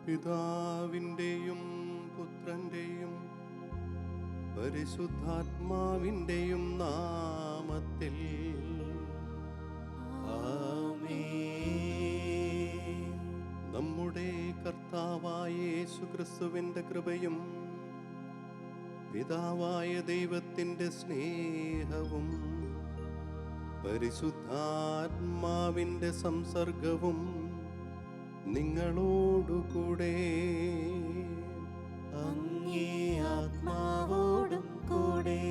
പിതാവിൻ്റെയും പുത്രൻ്റെയും പരിശുദ്ധാത്മാവിൻ്റെയും നാമത്തിൽ ആമേൻ. നമ്മുടെ കർത്താവായ യേശുക്രിസ്തുവിൻ്റെ കൃപയും പിതാവായ ദൈവത്തിൻ്റെ സ്നേഹവും പരിശുദ്ധാത്മാവിൻ്റെ സംസർഗവും നിങ്ങളോടുകൂടെ. അങ്ങേ ആത്മാവോടും കൂടെ.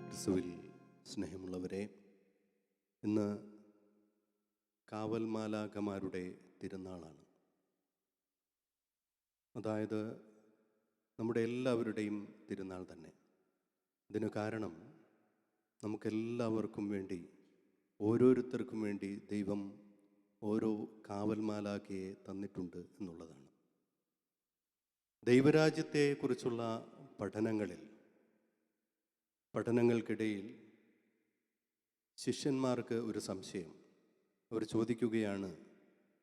ക്രിസ്തുവിൽ സ്നേഹമുള്ളവരെ, ഇന്ന് കാവൽ മാലാഖമാരുടെ തിരുനാളാണ്. അതായത് നമ്മുടെ എല്ലാവരുടെയും തിരുനാൾ തന്നെ. ഇതിന് കാരണം നമുക്കെല്ലാവർക്കും വേണ്ടി, ഓരോരുത്തർക്കും വേണ്ടി ദൈവം ഓരോ കാവൽ മാലാഖയെ തന്നിട്ടുണ്ട് എന്നുള്ളതാണ്. ദൈവരാജ്യത്തെക്കുറിച്ചുള്ള പഠനങ്ങൾക്കിടയിൽ ശിഷ്യന്മാർക്ക് ഒരു സംശയം. അവർ ചോദിക്കുകയാണ്,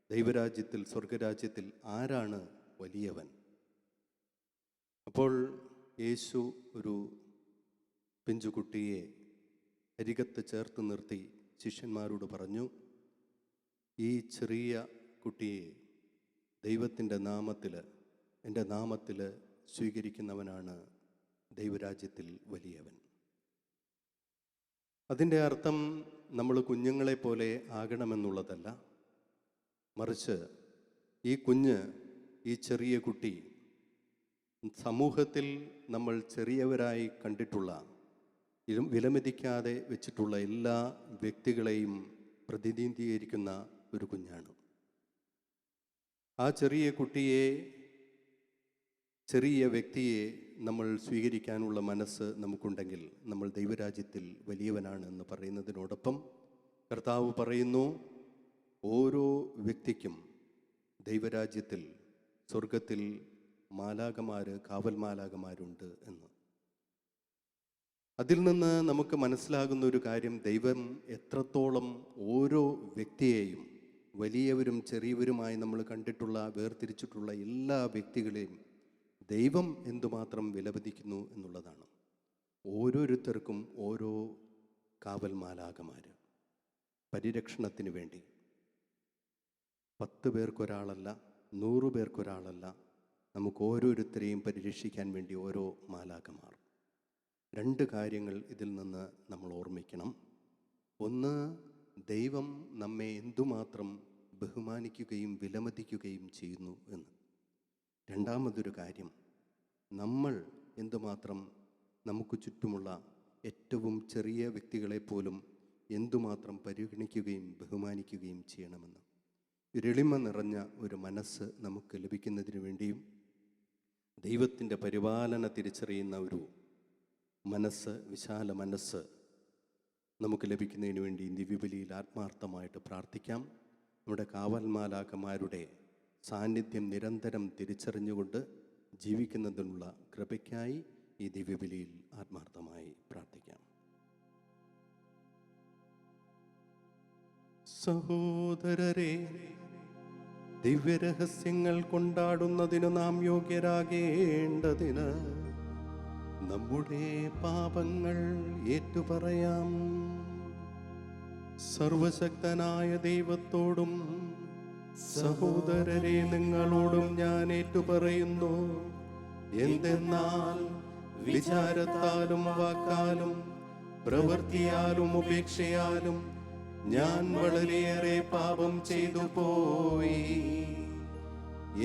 ദൈവരാജ്യത്തിൽ, സ്വർഗരാജ്യത്തിൽ ആരാണ് വലിയവൻ? അപ്പോൾ യേശു ഒരു പിഞ്ചുകുട്ടിയെ അരികത്ത് ചേർത്ത് നിർത്തി ശിഷ്യന്മാരോട് പറഞ്ഞു, ഈ ചെറിയ കുട്ടിയെ ദൈവത്തിൻ്റെ നാമത്തിൽ, എൻ്റെ നാമത്തിൽ സ്വീകരിക്കുന്നവനാണ് ദൈവരാജ്യത്തിൽ വലിയവൻ. അതിൻ്റെ അർത്ഥം നമ്മൾ കുഞ്ഞുങ്ങളെ പോലെ ആകണമെന്നുള്ളതല്ല, മറിച്ച് ഈ കുഞ്ഞ്, ഈ ചെറിയ കുട്ടി സമൂഹത്തിൽ നമ്മൾ ചെറിയവരായി കണ്ടിട്ടുള്ള, വിലമതിക്കാതെ വെച്ചിട്ടുള്ള എല്ലാ വ്യക്തികളെയും പ്രതിനിധീകരിക്കുന്ന ഒരു കുഞ്ഞാണ്. ആ ചെറിയ കുട്ടിയെ, ചെറിയ വ്യക്തിയെ നമ്മൾ സ്വീകരിക്കാനുള്ള മനസ്സ് നമുക്കുണ്ടെങ്കിൽ നമ്മൾ ദൈവരാജ്യത്തിൽ വലിയവനാണ് എന്ന് പറയുന്നതിനോടൊപ്പം കർത്താവ് പറയുന്നു, ഓരോ വ്യക്തിക്കും ദൈവരാജ്യത്തിൽ, സ്വർഗത്തിൽ കാവൽ മാലാഖമാരുണ്ട് എന്ന്. അതിൽ നിന്ന് നമുക്ക് മനസ്സിലാകുന്ന ഒരു കാര്യം, ദൈവം എത്രത്തോളം ഓരോ വ്യക്തിയെയും, വലിയവരും ചെറിയവരുമായി നമ്മൾ കണ്ടിട്ടുള്ള, വേർതിരിച്ചിട്ടുള്ള എല്ലാ വ്യക്തികളെയും ദൈവം എന്തുമാത്രം വിലമതിക്കുന്നു എന്നുള്ളതാണ്. ഓരോരുത്തർക്കും ഓരോ കാവൽ മാലാഖമാർ, പരിരക്ഷണത്തിന് വേണ്ടി. 10 പേർക്കൊരാളല്ല, 100 പേർക്കൊരാളല്ല, നമുക്ക് ഓരോരുത്തരെയും പരിരക്ഷിക്കാൻ വേണ്ടി ഓരോ മാലാഖമാർ. 2 കാര്യങ്ങൾ ഇതിൽ നിന്ന് നമ്മൾ ഓർമ്മിക്കണം. ഒന്ന്, ദൈവം നമ്മെ എന്തുമാത്രം ബഹുമാനിക്കുകയും വിലമതിക്കുകയും ചെയ്യുന്നു എന്ന്. രണ്ടാമതൊരു കാര്യം, നമ്മൾ എന്തുമാത്രം നമുക്ക് ചുറ്റുമുള്ള ഏറ്റവും ചെറിയ വ്യക്തികളെപ്പോലും എന്തുമാത്രം പരിഗണിക്കുകയും ബഹുമാനിക്കുകയും ചെയ്യണമെന്ന്. എളിമ നിറഞ്ഞ ഒരു മനസ്സ് നമുക്ക് ലഭിക്കുന്നതിന് വേണ്ടിയും ദൈവത്തിൻ്റെ പരിപാലന തിരിച്ചറിയുന്ന ഒരു മനസ്സ്, വിശാല മനസ്സ് നമുക്ക് ലഭിക്കുന്നതിന് വേണ്ടി ദിവ്യബലിയിൽ ആത്മാർത്ഥമായിട്ട് പ്രാർത്ഥിക്കാം. നമ്മുടെ കാവൽ മാലാഖമാരുടെ സാന്നിധ്യം നിരന്തരം തിരിച്ചറിഞ്ഞുകൊണ്ട് ജീവിക്കുന്നതിനുള്ള കൃപയ്ക്കായി ഈ ദിവ്യബലിയിൽ ആത്മാർത്ഥമായി പ്രാർത്ഥിക്കാം. സഹോദരരെ, ദിവ്യരഹസ്യങ്ങൾ കൊണ്ടാടുന്നതിന് നാം യോഗ്യരാകേണ്ടതിന് നമ്മുടെ പാപങ്ങൾ ഏറ്റുപറയാം. സർവശക്തനായ ദൈവത്തോടും സഹോദരരെ നിങ്ങളോടും ഞാൻ ഏറ്റുപറയുന്നു, എന്തെന്നാൽ വിചാരത്താലും വാക്കാലും പ്രവൃത്തിയാലും ഉപേക്ഷയാലും ഞാൻ വളരെയേറെ പാപം ചെയ്തു പോയി.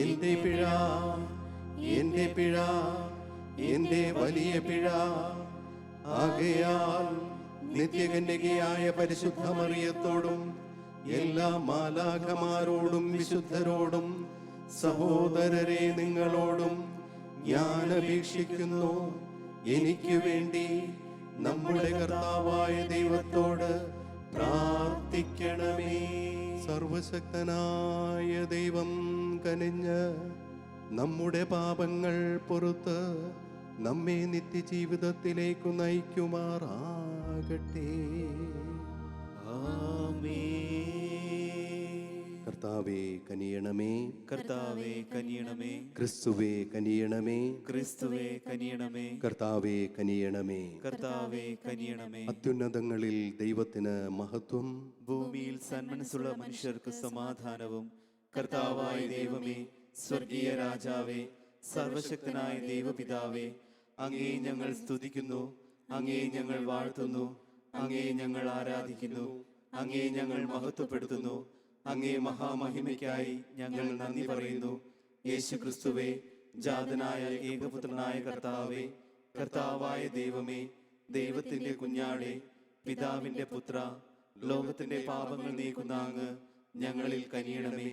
എന്റെ പിഴ, എന്റെ പിഴ, എന്റെ വലിയ പിഴ. ആകയാൽ നിത്യകന്യകയായ പരിശുദ്ധ മറിയത്തോടും എല്ലാ മാലാഖമാരോടും വിശുദ്ധരോടും സഹോദരരെ നിങ്ങളോടും ഞാൻ അപേക്ഷിക്കുന്നു, എനിക്ക് വേണ്ടി നമ്മുടെ കർത്താവായ ദൈവത്തോട് പ്രാർത്ഥിക്കണമേ. സർവശക്തനായ ദൈവം കനിഞ്ഞ് നമ്മുടെ പാപങ്ങൾ പൊറുത്ത് നമ്മെ നിത്യജീവിതത്തിലേക്കു നയിക്കുമാറാകട്ടെ. ആമേൻ. കർത്താവേ കനിയണമേ. കർത്താവേ കനിയണമേ. ക്രിസ്തുവേ കനിയണമേ. ക്രിസ്തുവേ കനിയണമേ. കർത്താവേ കനിയണമേ. കർത്താവേ കനിയണമേ. അത്യുന്നതങ്ങളിൽ ദൈവത്തിന് മഹത്വം, ഭൂമിയിൽ സന്മനസ്സുള്ള മനുഷ്യർക്ക് സമാധാനവും. കർത്താവായ ദൈവമേ, സ്വർഗീയ രാജാവേ, സർവശക്തനായ ദൈവപിതാവേ, അങ്ങേ ഞങ്ങൾ സ്തുതിക്കുന്നു, അങ്ങേ ഞങ്ങൾ വാഴ്ത്തുന്നു, അങ്ങേ ഞങ്ങൾ ആരാധിക്കുന്നു, അങ്ങേ ഞങ്ങൾ മഹത്വപ്പെടുത്തുന്നു. അങ്ങേ മഹാമഹിമയ്ക്കായി ഞങ്ങൾ നന്ദി പറയുന്നു. യേശു ക്രിസ്തുവേ, ജാതനായ ഏകപുത്രനായ കർത്താവേ, കർത്താവായ ദൈവമേ, ദൈവത്തിന്റെ കുഞ്ഞാടേ, പിതാവിന്റെ പുത്ര, ലോകത്തിന്റെ പാപങ്ങൾ നീക്കുന്ന അങ്ങ് ഞങ്ങളിൽ കനിയണമേ.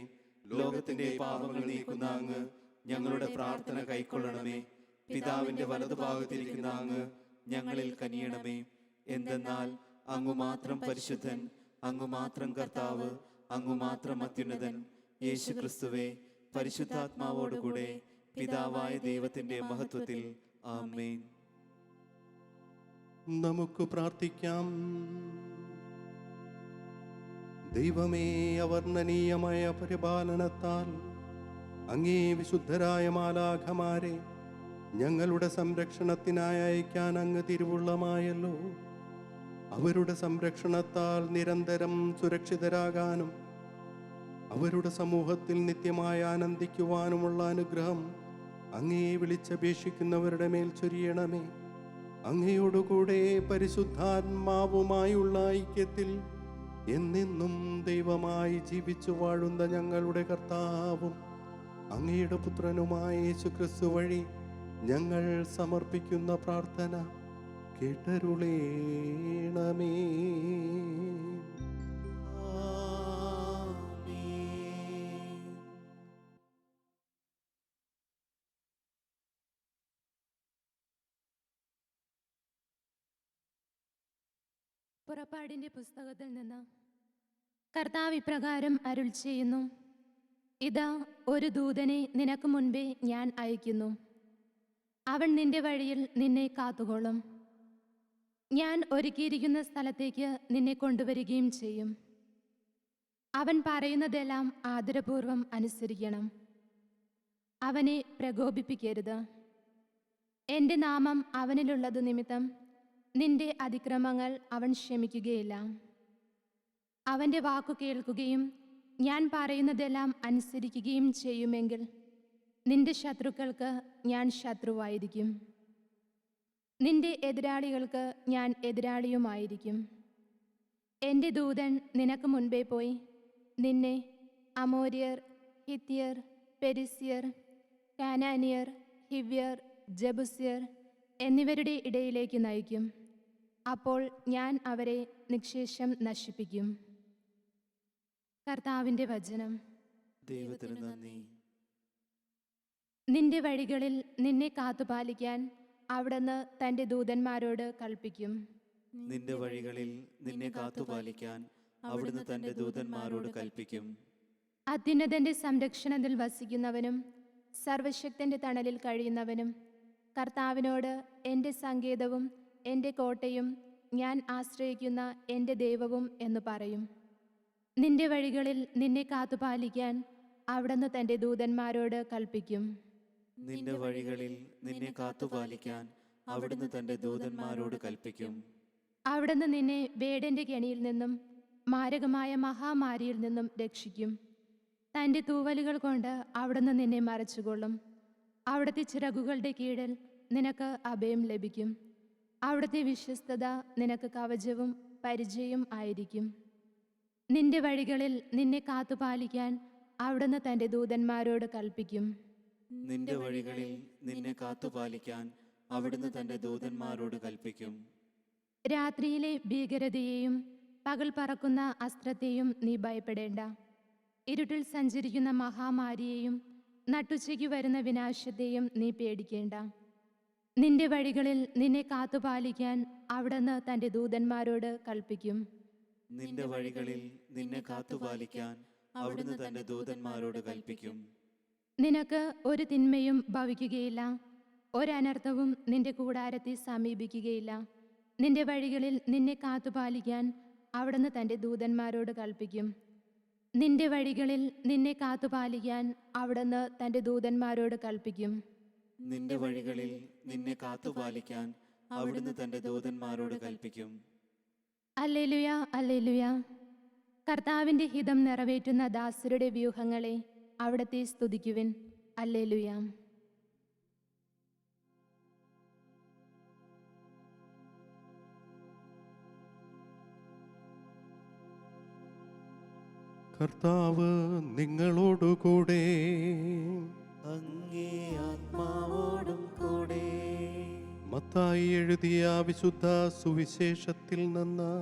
ലോകത്തിന്റെ പാപങ്ങൾ നീക്കുന്ന അങ്ങ് ഞങ്ങളുടെ പ്രാർത്ഥന കൈക്കൊള്ളണമേ. പിതാവിന്റെ വലതുഭാഗത്തിരിക്കുന്ന അങ്ങ് ഞങ്ങളിൽ കനിയണമേ. എന്തെന്നാൽ അങ്ങു മാത്രം പരിശുദ്ധൻ, അങ്ങു മാത്രം കർത്താവ്, അങ്ങു മാത്രം അത്യുന്നതൻ. യേശു ക്രിസ്തുവേ, പരിശുദ്ധാത്മാവോടുകൂടെ പിതാവായ ദൈവത്തിന്റെ മഹത്വത്തിൽ. ആമേൻ. നമുക്ക് പ്രാർത്ഥിക്കാം. ദൈവമേ, അവർണ്ണനീയമായ പരിപാലനത്താൽ അങ്ങേ വിശുദ്ധരായ മാലാഖമാരെ ഞങ്ങളുടെ സംരക്ഷണത്തിനായി അയക്കാൻ അങ്ങ് തിരുവുള്ളമായല്ലോ. അവരുടെ സംരക്ഷണത്താൽ നിരന്തരം സുരക്ഷിതരാകാനും അവരുടെ സമൂഹത്തിൽ നിത്യമായി ആനന്ദിക്കുവാനുമുള്ള അനുഗ്രഹം അങ്ങേ വിളിച്ചപേക്ഷിക്കുന്നവരുടെ മേൽ ചൊരിയണമേ. അങ്ങയോടുകൂടെ പരിശുദ്ധാത്മാവുമായുള്ള ഐക്യത്തിൽ എന്നെന്നും ദൈവമായി ജീവിച്ചു വാഴുന്ന ഞങ്ങളുടെ കർത്താവും അങ്ങയുടെ പുത്രനുമായ യേശുക്രിസ്തു വഴി ഞങ്ങൾ സമർപ്പിക്കുന്ന പ്രാർത്ഥന കേട്ടരുളേണമേ. പുറപ്പാടിന്റെ പുസ്തകത്തിൽ നിന്ന് കർത്താവ് ഇപ്രകാരം അരുൾ ചെയ്യുന്നു: ഇതാ, ഒരു ദൂതനെ നിനക്ക് മുൻപേ ഞാൻ അയക്കുന്നു. അവൻ നിന്റെ വഴിയിൽ നിന്നെ കാത്തുകൊള്ളും. ഞാൻ ഒരുക്കിയിരിക്കുന്ന സ്ഥലത്തേക്ക് നിന്നെ കൊണ്ടുവരികയും ചെയ്യും. അവൻ പറയുന്നതെല്ലാം ആദരപൂർവം അനുസരിക്കണം. അവനെ പ്രകോപിപ്പിക്കരുത്. എൻ്റെ നാമം അവനിലുള്ളത് നിമിത്തം നിന്റെ അതിക്രമങ്ങൾ അവൻ ക്ഷമിക്കുകയില്ല. അവൻ്റെ വാക്കു കേൾക്കുകയും ഞാൻ പറയുന്നതെല്ലാം അനുസരിക്കുകയും ചെയ്യുമെങ്കിൽ നിന്റെ ശത്രുക്കൾക്ക് ഞാൻ ശത്രുവായിരിക്കും, നിന്റെ എതിരാളികൾക്ക് ഞാൻ എതിരാളിയുമായിരിക്കും. എൻ്റെ ദൂതൻ നിനക്ക് മുൻപേ പോയി നിന്നെ അമോര്യർ, ഹിത്യർ, പെരിസ്യർ, കാനാനിയർ, ഹിവ്യർ, ജബുസ്യർ എന്നിവരുടെ ഇടയിലേക്ക് നയിക്കും. അപ്പോൾ ഞാൻ അവരെ നിശ്ശേഷം നശിപ്പിക്കും. കർത്താവിൻ്റെ വചനം. ദൈവത്തിന് നന്ദി. നിന്റെ വഴികളിൽ നിന്നെ കാത്തുപാലിക്കാൻ അവിടുന്ന് തൻ്റെ ദൂതന്മാരോട് കൽപ്പിക്കും. നിന്റെ വഴികളിൽ നിന്നെ കാത്തുപാലിക്കാൻ അവിടുന്ന് തന്റെ ദൂതന്മാരോട് കൽപ്പിക്കും. അത്യുന്നതന്റെ സംരക്ഷണത്തിൽ വസിക്കുന്നവനും സർവശക്തന്റെ തണലിൽ കഴിയുന്നവനും കർത്താവിനോട് എൻ്റെ സങ്കേതവും എൻ്റെ കോട്ടയും ഞാൻ ആശ്രയിക്കുന്ന എൻ്റെ ദൈവവും എന്നു പറയും. നിന്റെ വഴികളിൽ നിന്നെ കാത്തുപാലിക്കാൻ അവിടുന്ന് തൻ്റെ ദൂതന്മാരോട് കൽപ്പിക്കും. നിന്റെ വഴികളിൽ നിന്നെ കാത്തുപാലിക്കാൻ അവിടുന്ന് തന്റെ ദൂതന്മാരോട് കൽപ്പിക്കും. അവിടുന്ന് നിന്നെ വേടന്റെ കെണിയിൽ നിന്നും മാരകമായ മഹാമാരിയിൽ നിന്നും രക്ഷിക്കും. തൻ്റെ തൂവലുകൾ കൊണ്ട് അവിടുന്ന് നിന്നെ മറച്ചുകൊള്ളും. അവിടുത്തെ ചിറകുകളുടെ കീഴിൽ നിനക്ക് അഭയം ലഭിക്കും. അവിടുത്തെ വിശ്വസ്തത നിനക്ക് കവചവും പരിചയം ആയിരിക്കും. നിന്റെ വഴികളിൽ നിന്നെ കാത്തുപാലിക്കാൻ അവിടുന്ന് തൻ്റെ ദൂതന്മാരോട് കൽപ്പിക്കും. നിന്റെ വഴികളിൽ നിന്നെ കാത്തുപാലിക്കാൻ അവിടുന്ന് തന്റെ ദൂതന്മാരോട് കൽപ്പിക്കും. രാത്രിയിലെ ഭീകരതയെയും പകൽ പറക്കുന്ന അസ്ത്രത്തെയും നീ ഭയപ്പെടേണ്ട. ഇരുട്ടിൽ സഞ്ചരിക്കുന്ന മഹാമാരിയെയും നട്ടുച്ചയ്ക്ക് വരുന്ന വിനാശത്തെയും നീ പേടിക്കേണ്ട. നിന്റെ വഴികളിൽ നിന്നെ കാത്തുപാലിക്കാൻ അവിടുന്ന് തൻ്റെ ദൂതന്മാരോട് കൽപ്പിക്കും. നിന്റെ വഴികളിൽ നിന്നെ കാത്തുപാലിക്കാൻ അവിടുന്ന് തന്റെ ദൂതന്മാരോട് കൽപ്പിക്കും. നിനക്ക് ഒരു തിന്മയും ഭവിക്കുകയില്ല, ഒരനർത്ഥവും നിന്റെ കൂടാരത്തെ സമീപിക്കുകയില്ല. നിന്റെ വഴികളിൽ നിന്നെ കാത്തുപാലിക്കാൻ അവിടുന്ന് തൻ്റെ ദൂതന്മാരോട് കൽപ്പിക്കും. നിന്റെ വഴികളിൽ നിന്നെ കാത്തുപാലിക്കാൻ അവിടുന്ന് തൻ്റെ ദൂതന്മാരോട് കൽപ്പിക്കും. നിന്റെ വഴികളിൽ നിന്നെ കാത്തുപാലിക്കാൻ അവിടുന്ന് തന്റെ ദൂതന്മാരോട് കൽപ്പിക്കും. Hallelujah, hallelujah. കർത്താവിൻ്റെ ഹിതം നിറവേറ്റുന്ന ദാസരുടെ വ്യൂഹങ്ങളെ അവിടുത്തെ സ്തുതിക്കുവിൻ. ഹല്ലേലൂയ. കർത്താവ് നിങ്ങളോടുകൂടെ. അങ്ങേ ആത്മാവോടും കൂടെ. മത്തായി എഴുതിയ വിശുദ്ധ സുവിശേഷത്തിൽ നിന്ന്.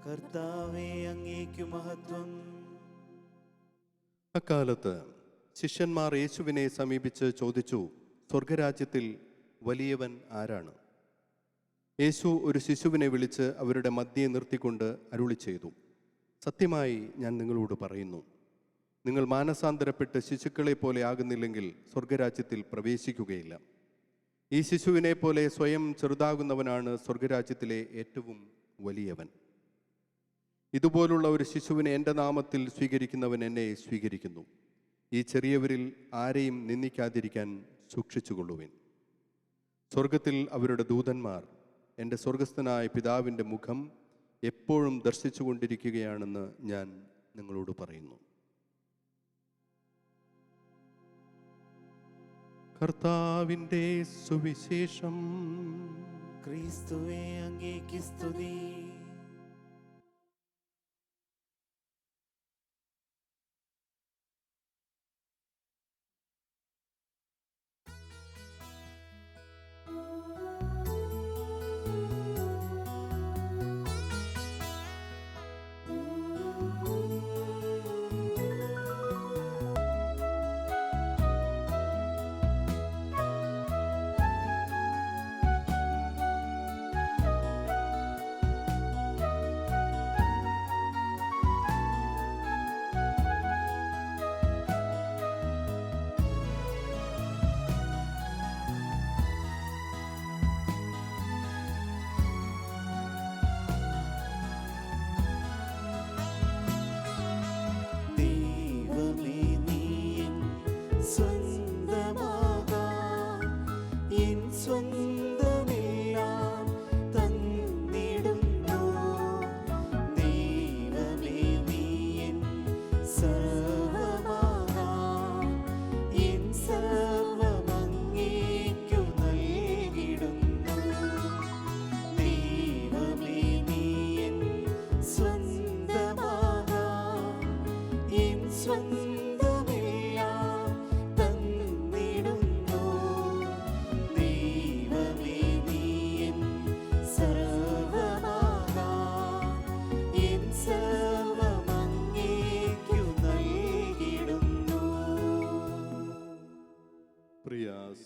കർത്താവേ, അങ്ങേക്കു മഹത്വം. അക്കാലത്ത് ശിഷ്യന്മാർ യേശുവിനെ സമീപിച്ച് ചോദിച്ചു, സ്വർഗരാജ്യത്തിൽ വലിയവൻ ആരാണ്? യേശു ഒരു ശിശുവിനെ വിളിച്ച് അവരുടെ മധ്യേ നിർത്തിക്കൊണ്ട് അരുളി ചെയ്തു, സത്യമായി ഞാൻ നിങ്ങളോട് പറയുന്നു, നിങ്ങൾ മാനസാന്തരപ്പെട്ട് ശിശുക്കളെ പോലെ ആകുന്നില്ലെങ്കിൽ സ്വർഗരാജ്യത്തിൽ പ്രവേശിക്കുകയില്ല. ഈ ശിശുവിനെ പോലെ സ്വയം ചെറുതാകുന്നവനാണ് സ്വർഗരാജ്യത്തിലെ ഏറ്റവും വലിയവൻ. ഇതുപോലുള്ള ഒരു ശിശുവിനെ എൻ്റെ നാമത്തിൽ സ്വീകരിക്കുന്നവൻ എന്നെ സ്വീകരിക്കുന്നു. ഈ ചെറിയവരിൽ ആരെയും നിന്ദിക്കാതിരിക്കാൻ സൂക്ഷിച്ചുകൊള്ളുവിൻ. സ്വർഗത്തിൽ അവരുടെ ദൂതന്മാർ എൻ്റെ സ്വർഗസ്ഥനായ പിതാവിൻ്റെ മുഖം എപ്പോഴും ദർശിച്ചു കൊണ്ടിരിക്കുകയാണെന്ന് ഞാൻ നിങ്ങളോട് പറയുന്നു. കർത്താവിൻ്റെ സുവിശേഷം. ക്രിസ്തുവേ, അങ്ങേക്ക് സ്തുതി.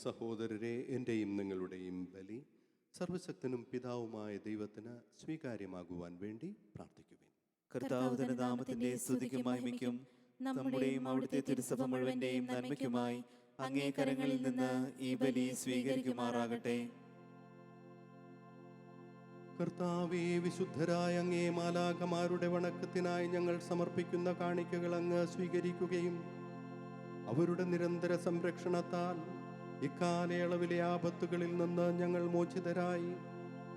സഹോദരരെ, എൻ്റെയും നിങ്ങളുടെയും ബലി സർവശക്തനും പിതാവുമായ ദൈവത്തിന് സ്വീകാര്യമാകുവാൻ വേണ്ടി പ്രാർത്ഥിക്കുവിൻ. കർത്താവ് തന്റെ നാമത്തിന്റെ സ്തുതിക്കും മഹിമയ്ക്കും നമ്മുടെയും അവിടുത്തെ തിരുസഭ മുഴുവന്റെയും നന്മയ്ക്കുമായി അങ്ങേ കരങ്ങളിൽ നിന്ന് ഈ ബലി സ്വീകരിക്കുമാറാകട്ടെ. കർത്താവേ, വിശുദ്ധരായ അങ്ങേ മാലാഖമാരുടെ വണക്കത്തിനായി ഞങ്ങൾ സമർപ്പിക്കുന്ന കാണിക്കകൾ അങ്ങ് സ്വീകരിക്കുകയും അവരുടെ നിരന്തര സംരക്ഷണത്താൽ ഇക്കാലയളവിലെ ആപത്തുകളിൽ നിന്ന് ഞങ്ങൾ മോചിതരായി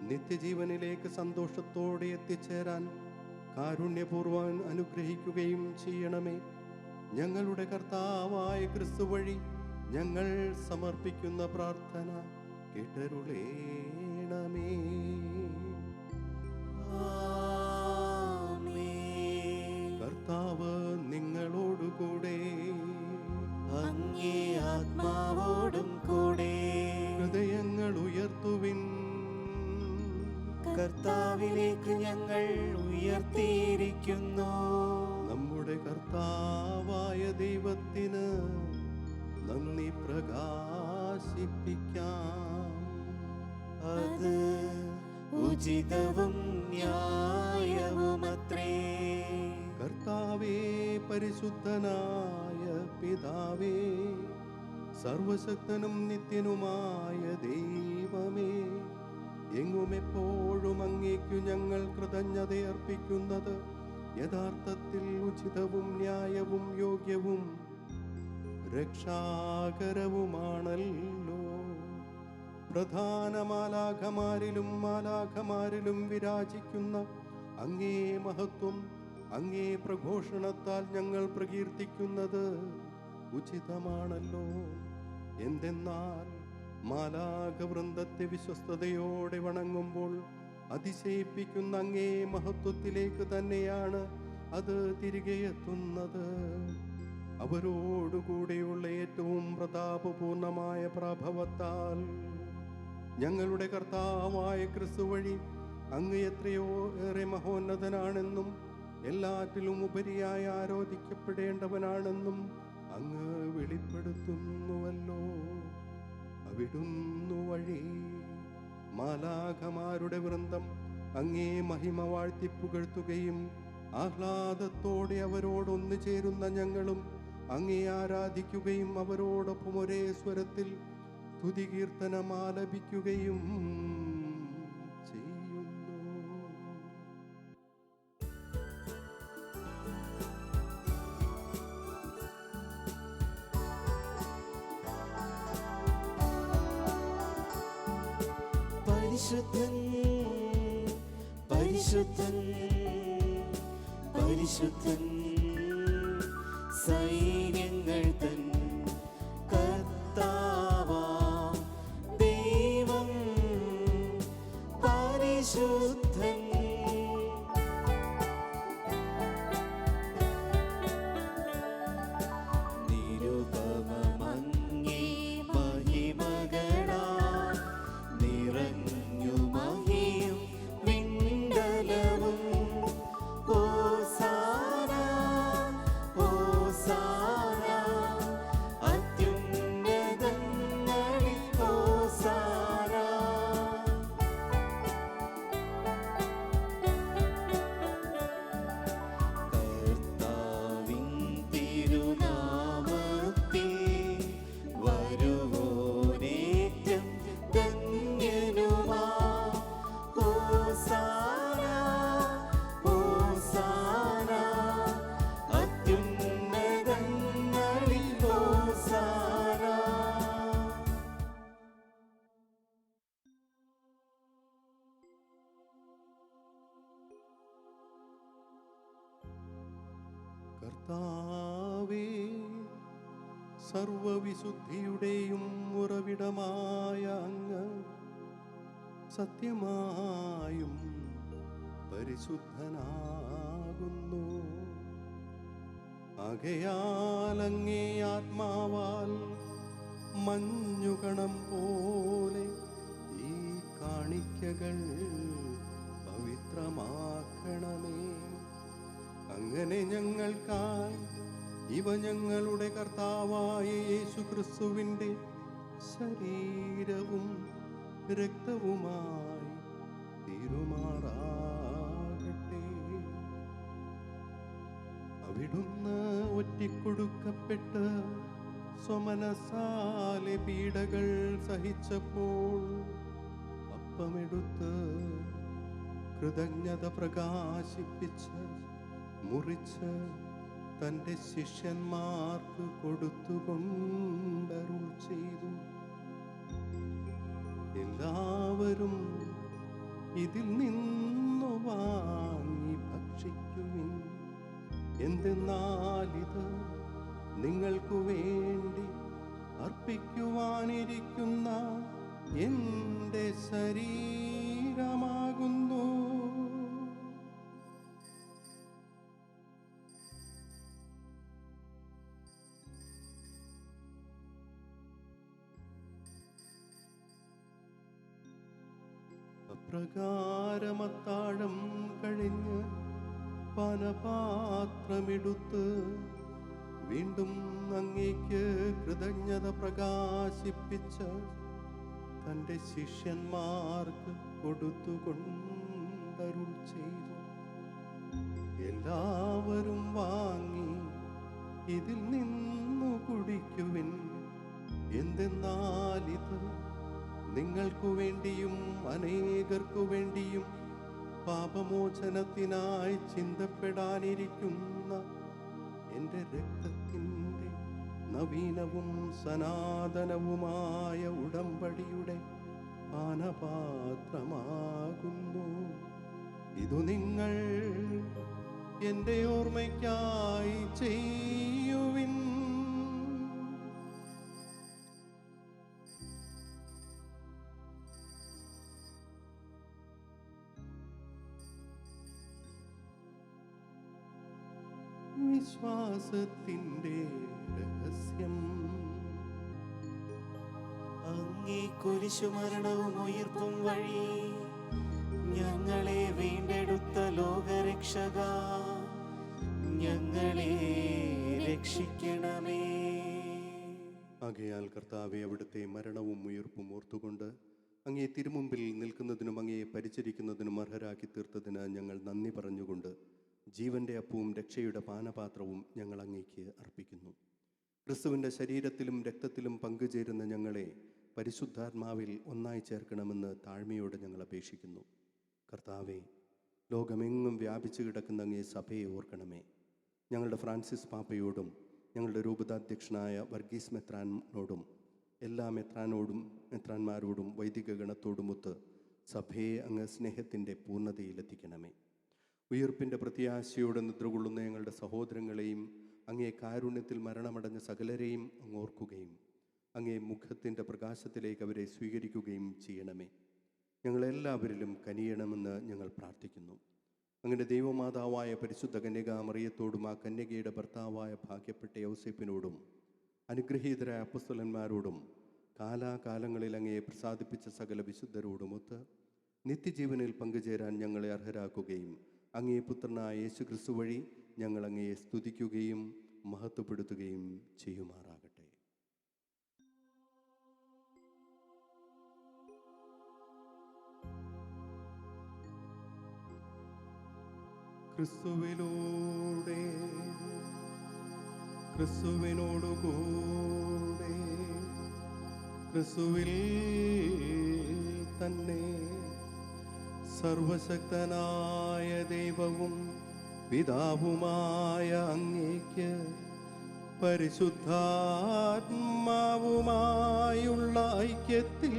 നിത്യജീവനിലേക്ക് സന്തോഷത്തോടെ എത്തിച്ചേരാൻ കാരുണ്യപൂർവ്വം അനുഗ്രഹിക്കുകയും ചെയ്യണമേ. ഞങ്ങളുടെ കർത്താവായ ക്രിസ്തു വഴി ഞങ്ങൾ സമർപ്പിക്കുന്ന പ്രാർത്ഥന കേട്ടരുളേണമേ. കർത്താവ് നിങ്ങളോടുകൂടെ. അങ്ങേ ആത്മാവോടും കൂടെ. ഹൃദയങ്ങൾ ഉയർത്തുവിൻ. കർത്താവിലേക്ക് ഞങ്ങൾ ഉയർത്തിയിരിക്കുന്നു. നമ്മുടെ കർത്താവായ ദൈവത്തിന് നന്ദി പ്രകാശിപ്പിക്കാം. അത് ഉചിതവും ന്യായവുമത്രേ. കർത്താവേ, പരിശുദ്ധനായ പിതാവേ, സർവശക്തനും നിത്യനുമായ ദൈവമേ, എങ്ങും എപ്പോഴും അങ്ങേക്കു ഞങ്ങൾ കൃതജ്ഞത അർപ്പിക്കുന്നത് യഥാർത്ഥത്തിൽ ഉചിതവും ന്യായവും യോഗ്യവും രക്ഷാകരവുമാണല്ലോ. പ്രധാന മാലാഖമാരിലും വിരാജിക്കുന്ന അങ്ങേ മഹത്വം അങ്ങേ പ്രഘോഷണത്താൽ ഞങ്ങൾ പ്രകീർത്തിക്കുന്നത് ഉചിതമാണല്ലോ. എന്തെന്നാൽ മാലാഖവൃന്ദത്തെ വിശ്വസ്തയോടെ വണങ്ങുമ്പോൾ അതിശയിപ്പിക്കുന്ന അങ്ങേ മഹത്വത്തിലേക്ക് തന്നെയാണ് അത് തിരികെ എത്തുന്നത്. അവരോടുകൂടെയുള്ള ഏറ്റവും പ്രതാപപൂർണമായ പ്രഭവത്താൽ ഞങ്ങളുടെ കർത്താവായ ക്രിസ്തു വഴി അങ്ങ് എത്രയോ ഏറെ മഹോന്നതനാണെന്നും എല്ലാറ്റിലും ഉപരിയായി ആരാധിക്കപ്പെടേണ്ടവനാണെന്നും അങ്ങ് വെളിപ്പെടുത്തുന്നുവല്ലോ. അവിടുന്നു വഴി മാലാഖമാരുടെ വൃന്ദം അങ്ങേ മഹിമ വാഴ്ത്തിപ്പുകഴ്ത്തുകയും ആഹ്ലാദത്തോടെ അവരോടൊന്നു ചേരുന്ന ഞങ്ങളും അങ്ങേ ആരാധിക്കുകയും അവരോടൊപ്പം ഒരേ സ്വരത്തിൽ സ്തുതികീർത്തനം ആലപിക്കുകയും ചെയ്യുന്നു. പരിശുദ്ധൻ പരിശുദ്ധൻ പരിശുദ്ധൻ സൈന്യങ്ങൾ തൻ കർത്താവാം ദൈവം പരിശുദ്ധൻ. നിരുപമമങ്ങേ മഹിമകളാൽ നിറഞ്ഞു മഹിയും വിണ്ടലവും. ഹോസാന ഹോസാന അത്യുന്നതങ്ങളിൽ ഹോസാന. കർത്താവിൻ തിരുനാമത്തിൽ വരുവോനേറ്റം ധന്യനുമാ. ഹോസാന ഹോസാന അത്യുന്നതങ്ങളിൽ ഹോസാന. കർത്താവേ, സർവവിശുദ്ധിയുടെയും ഉറവിടമായ അങ്ങ് സത്യമായും പരിശുദ്ധനാകുന്നു. ആകയാൽ അങ്ങേ ആത്മാവാൽ മഞ്ഞുകണം പോലെ ഈ കാണിക്കകൾ പവിത്രമാക്കണമേ. അങ്ങനെ ഞങ്ങൾക്കായി ഇവ ഞങ്ങളുടെ കർത്താവായ യേശുക്രിസ്തുവിൻ്റെ ശരീരവും രക്തവുമായി തീരുമാറാകട്ടെ. അവിടുന്ന് ഒറ്റിക്കൊടുക്കപ്പെട്ട് സ്വമനസാലെ പീഡകൾ സഹിച്ചപ്പോൾ അപ്പമെടുത്ത് കൃതജ്ഞത പ്രകാശിപ്പിച്ച് മുറിച്ച് തൻ്റെ ശിഷ്യന്മാർക്ക് കൊടുത്തുകൊണ്ടരുൾ ചെയ്തു. എല്ലാവരും ഇതിൽ നിന്നു വാങ്ങി ഭക്ഷിക്കുവിൻ. എന്തെന്നാൽ ഇത് നിങ്ങൾക്കു വേണ്ടി അർപ്പിക്കുവാനിരിക്കുന്ന എൻ്റെ ശരീരമാകുന്നു. അപ്രകാരമത്താഴം കഴിഞ്ഞ് പാനപാത്രമെടുത്ത് വീണ്ടും അങ്ങേക്ക് കൃതജ്ഞത പ്രകാശിപ്പിച്ച് തൻ്റെ ശിഷ്യന്മാർക്ക് കൊടുത്തുകൊണ്ടരുൾ ചെയ്തു. എല്ലാവരും വാങ്ങി ഇതിൽ നിന്നു കുടിക്കുവിൻ. എന്തെന്നാൽ ഇത് നിങ്ങൾക്കു വേണ്ടിയും അനേകർക്കു വേണ്ടിയും പാപമോചനത്തിനായി ചിന്തപ്പെടാനിരിക്കുന്ന എൻ്റെ രക്തത്തിൻ്റെ നവീനവും സനാതനവുമായ ഉടമ്പടിയുടെ പാനപാത്രമാകുന്നു. ഇതു നിങ്ങൾ എൻ്റെ ഓർമ്മയ്ക്കായി ചെയ്യുവിൻ. വിശ്വാസത്തിൻ്റെ രഹസ്യം. അങ്ങേ കുരിശുമരണവും ഉയിർപ്പും വഴി ഞങ്ങളെ വീണ്ടെടുത്ത ലോകരക്ഷക, ഞങ്ങളെ രക്ഷിക്കണമേ. ആകയാൽ കർത്താവെ, അവിടുത്തെ മരണവും ഉയിർപ്പും ഓർത്തുകൊണ്ട് അങ്ങേ തിരുമുമ്പിൽ നിൽക്കുന്നതിനും അങ്ങയെ പരിചരിക്കുന്നതിനും അർഹരാക്കി തീർത്തതിന് ഞങ്ങൾ നന്ദി പറഞ്ഞുകൊണ്ട് ജീവന്റെ അപ്പവും രക്ഷയുടെ പാനപാത്രവും ഞങ്ങൾ അങ്ങേക്ക് അർപ്പിക്കുന്നു. ക്രിസ്തുവിൻ്റെ ശരീരത്തിലും രക്തത്തിലും പങ്കുചേരുന്ന ഞങ്ങളെ പരിശുദ്ധാത്മാവിൽ ഒന്നായി ചേർക്കണമെന്ന് താഴ്മയോടെ ഞങ്ങൾ അപേക്ഷിക്കുന്നു. കർത്താവെ, ലോകമെങ്ങും വ്യാപിച്ചു കിടക്കുന്ന അങ്ങേ സഭയെ ഓർക്കണമേ. ഞങ്ങളുടെ ഫ്രാൻസിസ് പാപ്പയോടും ഞങ്ങളുടെ രൂപതാധ്യക്ഷനായ വർഗീസ് മെത്രാനോടും എല്ലാ മെത്രാന്മാരോടും വൈദിക ഗണത്തോടുമൊത്ത് സഭയെ അങ്ങ് സ്നേഹത്തിൻ്റെ പൂർണ്ണതയിലെത്തിക്കണമേ. ഉയിർപ്പിൻ്റെ പ്രത്യാശയോടെ നിദ്രകൊള്ളുന്ന ഞങ്ങളുടെ സഹോദരങ്ങളെയും അങ്ങേ കാരുണ്യത്തിൽ മരണമടഞ്ഞ സകലരെയും അങ്ങ് ഓർക്കുകയും അങ്ങേ മുഖത്തിൻ്റെ പ്രകാശത്തിലേക്ക് അവരെ സ്വീകരിക്കുകയും ചെയ്യണമേ. ഞങ്ങളെല്ലാവരിലും കനിയണമെന്ന് ഞങ്ങൾ പ്രാർത്ഥിക്കുന്നു. അങ്ങനെ ദൈവമാതാവായ പരിശുദ്ധ കന്യക മറിയത്തോടും ആ കന്യകയുടെ ഭർത്താവായ ഭാഗ്യപ്പെട്ട യൗസേപ്പിനോടും അനുഗ്രഹീതരായ അപ്പസ്തലന്മാരോടും കാലാകാലങ്ങളിൽ അങ്ങയെ പ്രസാദിപ്പിച്ച സകല വിശുദ്ധരോടുമൊത്ത് നിത്യജീവനിൽ പങ്കുചേരാൻ ഞങ്ങളെ അർഹരാക്കുകയും അങ്ങേ പുത്രനായ യേശു ക്രിസ്തു വഴി ഞങ്ങൾ അങ്ങയെ സ്തുതിക്കുകയും മഹത്വപ്പെടുത്തുകയും ചെയ്യുമാറാകട്ടെ. ക്രിസ്തുവിലൂടെ ക്രിസ്തുവിനോടുകൂടെ ക്രിസ്തുവിൽ തന്നെ സർവശക്തനായ ദൈവവും പിതാവുമായ അങ്ങേക്ക് പരിശുദ്ധാത്മാവുമായുള്ള ഐക്യത്തിൽ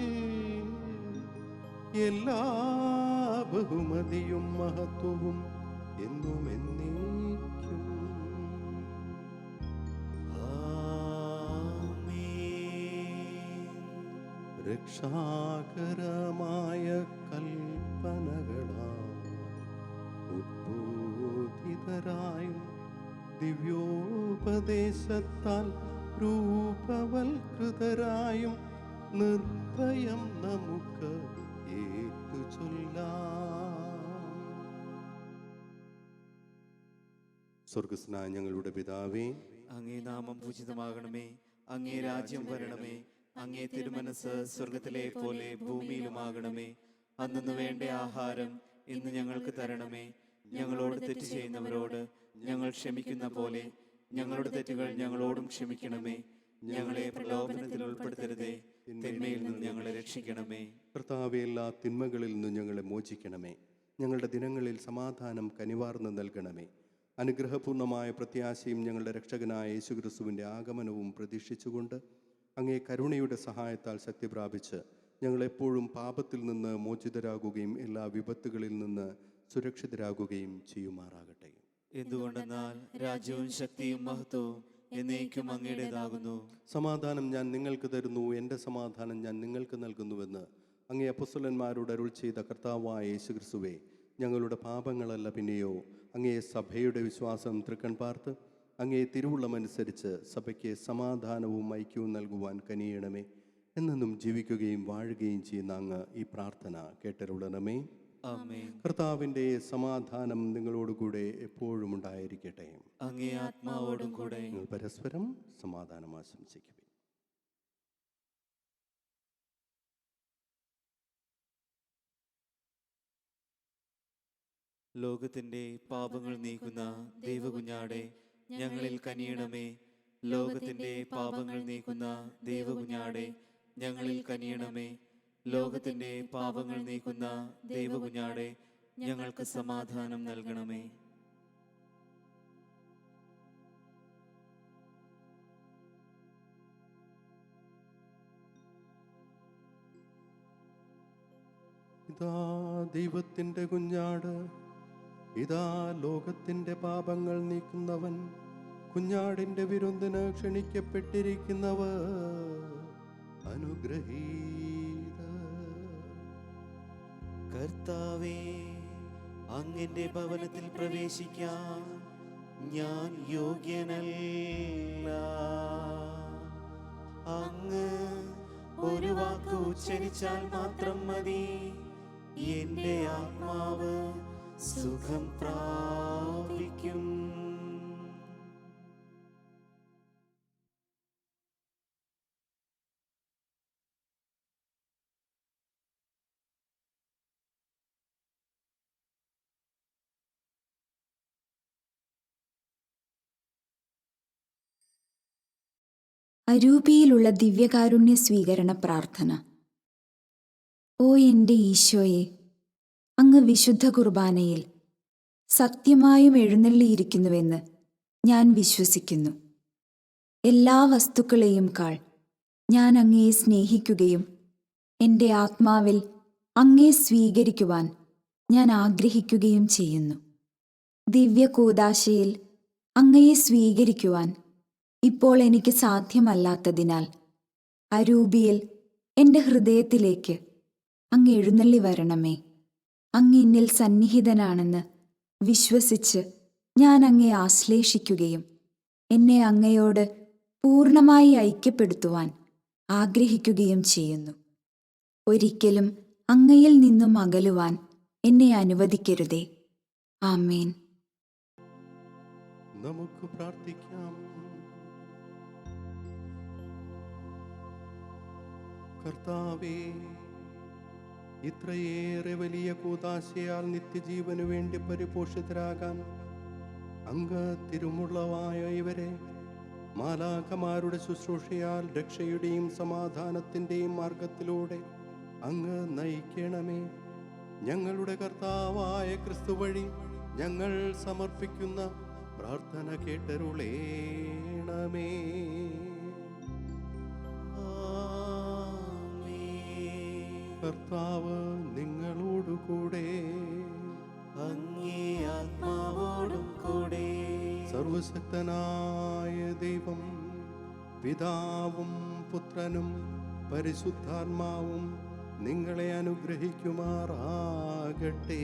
എല്ലാ ബഹുമതിയും മഹത്വവും എന്നും എന്നേക്കും. രക്ഷാകരമായ കൽപ്പനകളാൽ ഉദ്ബോധിതരായും ദിവ്യോപദേശത്താൽ രൂപവൽകൃതരായും നിർഭയം നമുക്ക് ഏറ്റുചൊല്ലാം. സ്വർഗസ്നായ ഞങ്ങളുടെ പിതാവേ, അങ്ങേ നാമം പൂജിതമാകണമേ. അങ്ങേ രാജ്യം വരണമേ. അങ്ങേ തിരുമനസ് സ്വർഗത്തിലെ പോലെ ഭൂമിയിലുമാകണമേ. അന്നു വേണ്ട ആഹാരം ഇന്ന് ഞങ്ങൾക്ക് തരണമേ. ഞങ്ങളോട് തെറ്റ് ചെയ്യുന്നവരോട് ഞങ്ങൾ ക്ഷമിക്കുന്ന പോലെ ഞങ്ങളുടെ തെറ്റുകൾ ഞങ്ങളോടും ക്ഷമിക്കണമേ. ഞങ്ങളെ പ്രലോഭനത്തിൽ ഉൾപ്പെടുത്തരുതേ, തിന്മയിൽ നിന്ന് ഞങ്ങളെ രക്ഷിക്കണമേ. കർത്താവേ, എല്ലാ തിന്മകളിൽ നിന്നും ഞങ്ങളെ മോചിക്കണമേ. ഞങ്ങളുടെ ദിനങ്ങളിൽ സമാധാനം കനിവാർന്ന് നൽകണമേ. അനുഗ്രഹപൂർണമായ പ്രത്യാശയും ഞങ്ങളുടെ രക്ഷകനായ യേശുക്രിസ്തുവിൻ്റെ ആഗമനവും പ്രതീക്ഷിച്ചുകൊണ്ട് അങ്ങേ കരുണയുടെ സഹായത്താൽ ശക്തി പ്രാപിച്ച് ഞങ്ങളെപ്പോഴും പാപത്തിൽ നിന്ന് മോചിതരാകുകയും എല്ലാ വിപത്തുകളിൽ നിന്ന് സുരക്ഷിതരാകുകയും ചെയ്യുമാറാകട്ടെ. എന്തുകൊണ്ടെന്നാൽ രാജ്യവും ശക്തിയും മഹത്വവും എന്നേക്കും അങ്ങയുടേതാകുന്നു. സമാധാനം ഞാൻ നിങ്ങൾക്ക് തരുന്നു, എൻ്റെ സമാധാനം ഞാൻ നിങ്ങൾക്ക് നൽകുന്നുവെന്ന് അങ്ങേ അപ്പോസ്തലന്മാരോട് അരുൾ ചെയ്ത കർത്താവായ യേശുക്രിസ്തുവേ, ഞങ്ങളുടെ പാപങ്ങളല്ല പിന്നെയോ അങ്ങേ സഭയുടെ വിശ്വാസം തൃക്കൺ പാർത്ത് അങ്ങേ തിരുവുള്ളമനുസരിച്ച് സഭയ്ക്ക് സമാധാനവും ഐക്യവും നൽകുവാൻ കനിയണമേ. എന്നെന്നും ജീവിക്കുകയും വാഴുകയും ചെയ്യുന്ന അങ്ങ് ഈ പ്രാർത്ഥന കേട്ടരുളണമേ. ആമേൻ. കർത്താവിൻ്റെ സമാധാനം നിങ്ങളോടുകൂടെ എപ്പോഴും ഉണ്ടായിരിക്കട്ടെ. അങ്ങേ ആത്മാവോടും കൂടെ. നിങ്ങൾ പരസ്പരം സമാധാനം ആശംസിക്കും. ലോകത്തിന്റെ പാപങ്ങൾ നീക്കുന്ന ദൈവകുഞ്ഞാടെ ഞങ്ങളിൽ കനിയണമേ. ലോകത്തിന്റെ പാപങ്ങൾ നീക്കുന്ന ദൈവകുഞ്ഞാടെ ഞങ്ങളിൽ കനിയണമേ. ലോകത്തിന്റെ പാപങ്ങൾ നീക്കുന്ന ദൈവകുഞ്ഞാടെ ഞങ്ങൾക്ക് സമാധാനം നൽകണമേ. ഇതാ ദൈവത്തിൻ്റെ കുഞ്ഞാട്, ഇതാ ലോകത്തിൻ്റെ പാപങ്ങൾ നീക്കുന്നവൻ. കുഞ്ഞാടിൻ്റെ വിരുന്നിന് ക്ഷണിക്കപ്പെട്ടിരിക്കുന്നവർ അനുഗ്രഹീത. കർത്താവേ, അങ്ങന്റെ ഭവനത്തിൽ പ്രവേശിക്കാൻ ഞാൻ യോഗ്യനല്ല. അങ്ങ് ഒരു വാക്ക് ഉച്ചരിച്ചാൽ മാത്രം മതി, എന്റെ ആത്മാവ് സുഖം പ്രാപിക്കും. അരൂപിയിലുള്ള ദിവ്യകാരുണ്യ സ്വീകരണ പ്രാർത്ഥന. ഓ എൻ്റെ ഈശോയെ, അങ്ങ് വിശുദ്ധ കുർബാനയിൽ സത്യമായും എഴുന്നള്ളിയിരിക്കുന്നുവെന്ന് ഞാൻ വിശ്വസിക്കുന്നു. എല്ലാ വസ്തുക്കളെയും കാൾ ഞാൻ അങ്ങയെ സ്നേഹിക്കുകയും എൻ്റെ ആത്മാവിൽ അങ്ങയെ സ്വീകരിക്കുവാൻ ഞാൻ ആഗ്രഹിക്കുകയും ചെയ്യുന്നു. ദിവ്യകൂദാശയിൽ അങ്ങയെ സ്വീകരിക്കുവാൻ ഇപ്പോൾ എനിക്ക് സാധ്യമല്ലാത്തതിനാൽ അരൂപിയിൽ എൻ്റെ ഹൃദയത്തിലേക്ക് അങ്ങ് എഴുന്നള്ളി വരണമേ. അങ്ങ് എന്നിൽ സന്നിഹിതനാണെന്ന് വിശ്വസിച്ച് ഞാൻ അങ്ങയെ ആശ്ലേഷിക്കുകയും എന്നെ അങ്ങയോട് പൂർണ്ണമായി ഐക്യപ്പെടുത്തുവാൻ ആഗ്രഹിക്കുകയും ചെയ്യുന്നു. ഒരിക്കലും അങ്ങയിൽ നിന്നും അകലുവാൻ എന്നെ അനുവദിക്കരുതേ. ആമേൻ. നമുക്ക് പ്രാർത്ഥിക്കാം. കർത്താവേ, ഇത്രയേറെ വലിയ കൂദാശയാൽ നിത്യജീവനു വേണ്ടി പരിപോഷിതരാകാൻ അങ്ങ് തിരുമുള്ളവായ ഇവരെ മാലാഖമാരുടെ ശുശ്രൂഷയാൽ രക്ഷയുടെയും സമാധാനത്തിൻ്റെയും മാർഗത്തിലൂടെ അങ്ങ് നയിക്കണമേ. ഞങ്ങളുടെ കർത്താവായ ക്രിസ്തു വഴി ഞങ്ങൾ സമർപ്പിക്കുന്ന പ്രാർത്ഥന കേട്ടരുളേണമേ. കർത്താവ് നിങ്ങളോടുകൂടെ, അങ്ങേ ആത്മാവോടും കൂടെ. സർവശക്തനായ ദൈവം പിതാവും പുത്രനും പരിശുദ്ധാത്മാവും നിങ്ങളെ അനുഗ്രഹിക്കുമാറാകട്ടെ.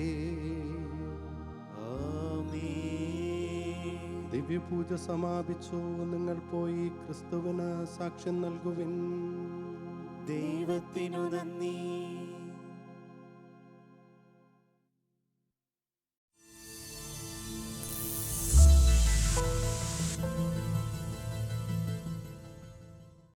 ആമേൻ. ദിവ്യപൂജ സമാപിച്ചു. നിങ്ങൾ പോയി ക്രിസ്തുവിന് സാക്ഷ്യം നൽകുവിൻ. ദൈവത്തിനു നന്ദി.